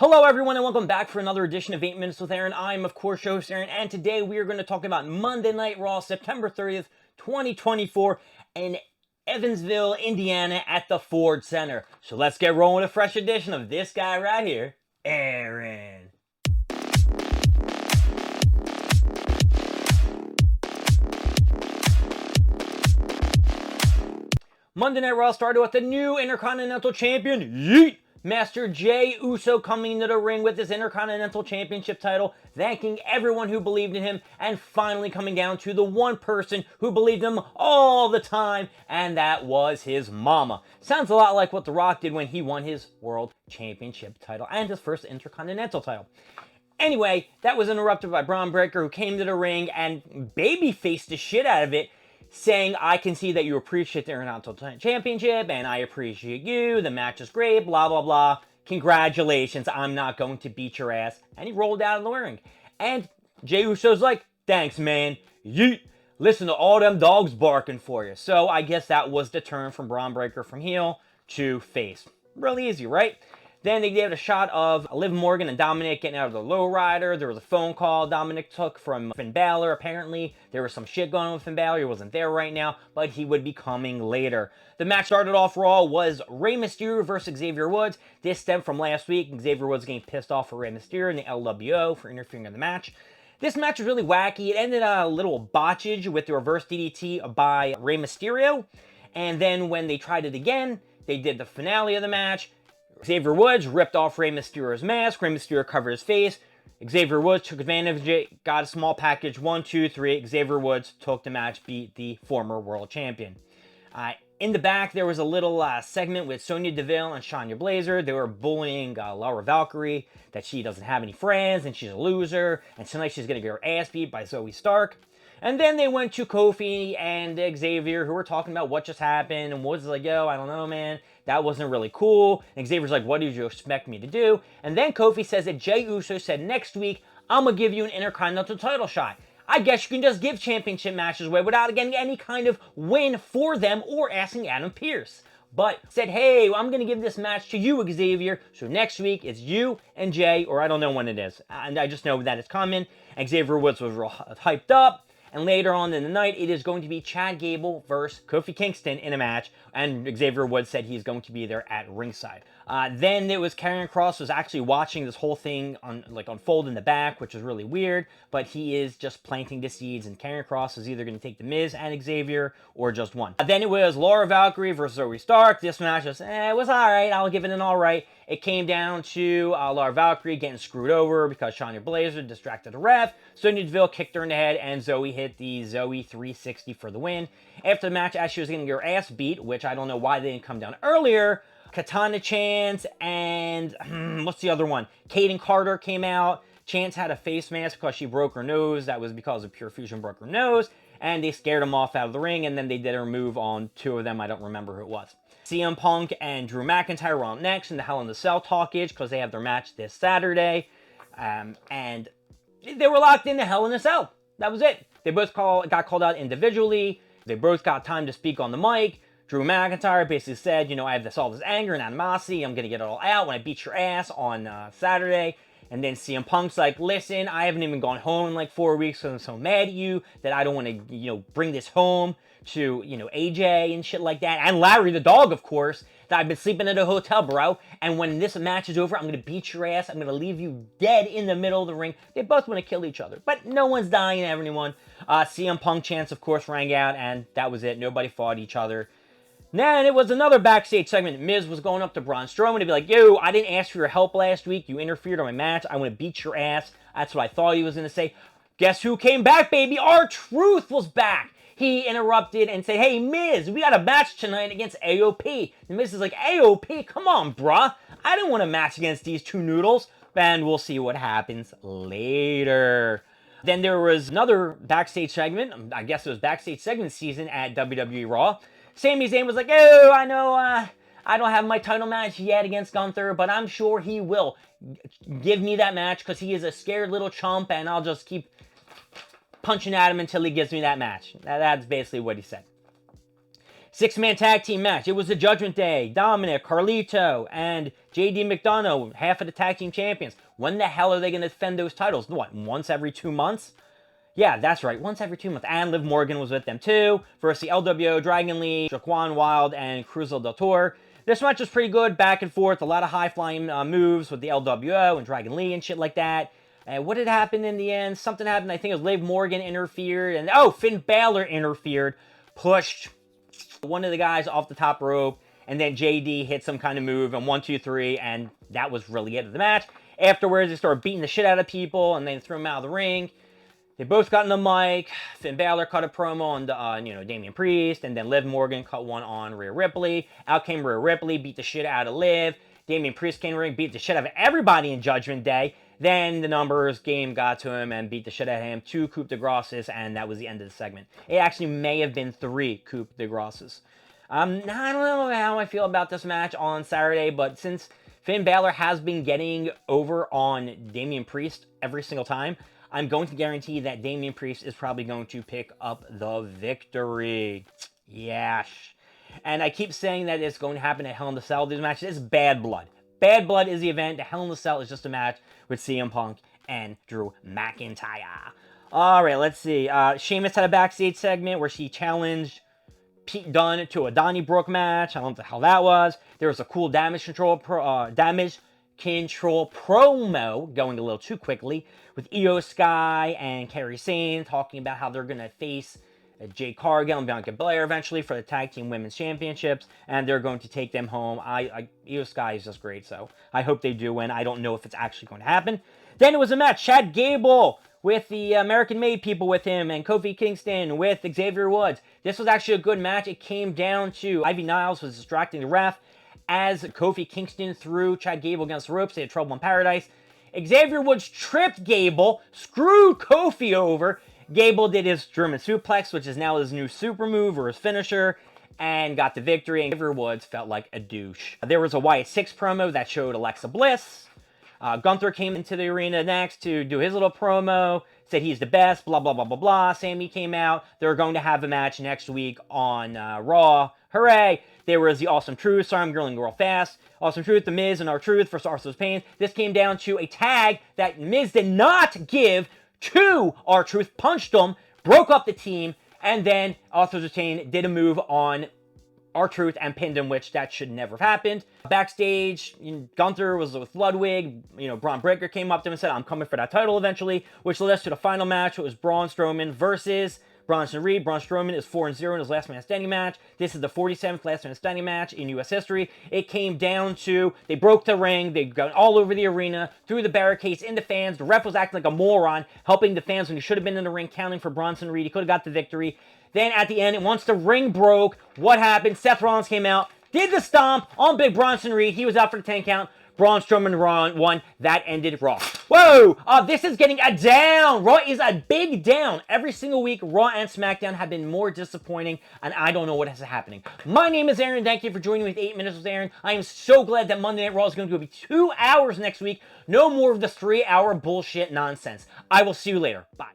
Hello everyone and welcome back for another edition of 8 Minutes with Aaron. I'm of course your host Aaron, and today we are going to talk about Monday Night Raw, September 30th, 2024 in Evansville, Indiana at the Ford Center. So let's get rolling with a fresh edition of this guy right here, Aaron. Monday Night Raw started with the new Intercontinental Champion, Yeet! Master Jey Uso coming into the ring with his Intercontinental Championship title, thanking everyone who believed in him, and finally coming down to the one person who believed him all the time, and that was his mama. Sounds a lot like what The Rock did when he won his World Championship title and his first Intercontinental title. Anyway, that was interrupted by Braun Breaker, who came to the ring and babyfaced the shit out of it, saying, I can see that you appreciate the Intercontinental Championship, and I appreciate you, the match is great, blah, blah, blah. Congratulations, I'm not going to beat your ass. And he rolled out of the ring. And Jey Uso's like, thanks, man. Yeet. Listen to all them dogs barking for you. So I guess that was the turn from Braun Breaker from heel to face. Really easy, right? Then they gave a shot of Liv Morgan and Dominic getting out of the lowrider. There was a phone call Dominic took from Finn Balor. Apparently, there was some shit going on with Finn Balor. He wasn't there right now, but he would be coming later. The match started off Raw was Rey Mysterio versus Xavier Woods. This stemmed from last week. Xavier Woods getting pissed off for Rey Mysterio and the LWO for interfering in the match. This match was really wacky. It ended a little botchage with the reverse DDT by Rey Mysterio. And then when they tried it again, they did the finale of the match. Xavier Woods ripped off Rey Mysterio's mask. Rey Mysterio covered his face. Xavier Woods took advantage of it, got a small package. 1, 2, 3. Xavier Woods took the match, beat the former world champion. In the back, there was a little segment with Sonya Deville and Shayna Baszler. They were bullying Laura Valkyrie, that she doesn't have any friends and she's a loser. And tonight she's going to get her ass beat by Zoe Stark. And then they went to Kofi and Xavier, who were talking about what just happened. And Woods was like, yo, I don't know, man. That wasn't really cool. And Xavier's like, what did you expect me to do? And then Kofi says that Jey Uso said, next week, I'm going to give you an Intercontinental title shot. I guess you can just give championship matches away without getting any kind of win for them or asking Adam Pearce. But said, hey, I'm going to give this match to you, Xavier. So next week, it's you and Jey, or I don't know when it is. And I just know that it's coming. And Xavier Woods was real hyped up. And later on in the night, it is going to be Chad Gable versus Kofi Kingston in a match. And Xavier Woods said he's going to be there at ringside. Then it was Karrion Kross was actually watching this whole thing unfold in the back, which is really weird. But he is just planting the seeds. And Karrion Kross is either going to take The Miz and Xavier or just one. Then it was Laura Valkyrie versus Zoe Stark. This match was, it was all right. I'll give it an all right. It came down to Laura Valkyrie getting screwed over because Shayna Baszler distracted the ref. Sonya Deville kicked her in the head, and Zoe hit the Zoe 360 for the win. After the match, as she was getting her ass beat, which I don't know why they didn't come down earlier, Katana Chance and what's the other one? Kaden Carter came out. Chance had a face mask because she broke her nose. That was because of Pure Fusion broke her nose. And they scared him off out of the ring, and then they did her move on two of them. I don't remember who it was. CM Punk and Drew McIntyre were on next in the Hell in the Cell talkage because they have their match this Saturday. And they were locked into Hell in a Cell. That was it. They both got called out individually. They both got time to speak on the mic. Drew McIntyre basically said, I have all this anger and animosity. I'm going to get it all out when I beat your ass on Saturday. And then CM Punk's like, listen, I haven't even gone home in like 4 weeks because I'm so mad at you that I don't want to, bring this home to, AJ and shit like that. And Larry the dog, of course, that I've been sleeping at a hotel, bro. And when this match is over, I'm going to beat your ass. I'm going to leave you dead in the middle of the ring. They both want to kill each other, but no one's dying, everyone. CM Punk chants, of course, rang out, and that was it. Nobody fought each other. Then it was another backstage segment. Miz was going up to Braun Strowman to be like, yo, I didn't ask for your help last week. You interfered on my match. I want to beat your ass. That's what I thought he was going to say. Guess who came back, baby? R-Truth was back. He interrupted and said, hey, Miz, we got a match tonight against AOP. And Miz is like, AOP? Come on, bruh. I didn't want a match against these two noodles. And we'll see what happens later. Then there was another backstage segment. I guess it was backstage segment season at WWE Raw. Sami Zayn was like, oh, I know I don't have my title match yet against Gunther, but I'm sure he will give me that match because he is a scared little chump, and I'll just keep punching at him until he gives me that match. That's basically what he said. Six-man tag team match. It was the Judgment Day. Dominic, Carlito, and JD McDonough, half of the tag team champions. When the hell are they going to defend those titles? What, once every 2 months? Yeah, that's right, once every 2 months. And Liv Morgan was with them too, versus the LWO, Dragon Lee, Jaquan Wilde, and Cruzel del Toro. This match was pretty good, back and forth, a lot of high-flying moves with the LWO and Dragon Lee and shit like that. And what did happen in the end? Something happened, I think it was Liv Morgan interfered, and oh, Finn Balor interfered, pushed one of the guys off the top rope, and then JD hit some kind of move, and 1, 2, 3, and that was really it of the match. Afterwards, they started beating the shit out of people, and then threw them out of the ring. They both got in the mic. Finn Balor cut a promo on, Damian Priest, and then Liv Morgan cut one on Rhea Ripley. Out came Rhea Ripley, beat the shit out of Liv. Damian Priest came in the ring, beat the shit out of everybody in Judgment Day. Then the numbers game got to him and beat the shit out of him. 2 coup de grâces, and that was the end of the segment. It actually may have been 3 coup de grâces. I don't know how I feel about this match on Saturday, but since Finn Balor has been getting over on Damian Priest every single time, I'm going to guarantee that Damian Priest is probably going to pick up the victory. Yes. And I keep saying that it's going to happen at Hell in a Cell. These matches, it's Bad Blood. Bad Blood is the event. The Hell in a Cell is just a match with CM Punk and Drew McIntyre. All right, let's see. Sheamus had a backstage segment where she challenged Pete Dunne to a Donnybrook match. I don't know what the hell that was. There was a cool damage control promo, going a little too quickly, with Io Sky and Kairi Sane talking about how they're going to face Jade Cargill and Bianca Belair eventually for the Tag Team Women's Championships, and they're going to take them home. Io Sky is just great, so I hope they do win. I don't know if it's actually going to happen. Then it was a match, Chad Gable with the American-made people with him, and Kofi Kingston with Xavier Woods. This was actually a good match. It came down to Ivy Niles was distracting the ref as Kofi Kingston threw Chad Gable against the ropes. They had trouble in paradise. Xavier Woods tripped Gable, screwed Kofi over. Gable did his German suplex, which is now his new super move or his finisher, and got the victory, and Xavier Woods felt like a douche. There was a Wyatt 6 promo that showed Alexa Bliss. Gunther came into the arena next to do his little promo, said he's the best, blah, blah, blah, blah, blah. Sammy came out. They're going to have a match next week on Raw. Hooray! There was the Awesome Truth. Sorry, I'm going real fast. Awesome Truth, The Miz, and R-Truth versus Arthur's Pain. This came down to a tag that Miz did not give to R-Truth, punched him, broke up the team, and then Arthur's Pain did a move on R-Truth and pinned him, which that should never have happened. Backstage, Gunther was with Ludwig. Braun Breaker came up to him and said, I'm coming for that title eventually, which led us to the final match. It was Braun Strowman versus Bronson Reed. Braun Strowman is 4-0 in his last man standing match. This is the 47th last man standing match in U.S. history. It came down to, they broke the ring, they got all over the arena, threw the barricades in the fans. The ref was acting like a moron, helping the fans when he should have been in the ring, counting for Bronson Reed. He could have got the victory. Then at the end, once the ring broke, what happened? Seth Rollins came out, did the stomp on Big Bronson Reed. He was out for the 10 count. Braun Strowman won. That ended Raw. Whoa! This is getting a down. Raw is a big down. Every single week, Raw and SmackDown have been more disappointing, and I don't know what is happening. My name is Aaron. Thank you for joining me with 8 Minutes with Aaron. I am so glad that Monday Night Raw is going to be 2 hours next week. No more of this 3-hour bullshit nonsense. I will see you later. Bye.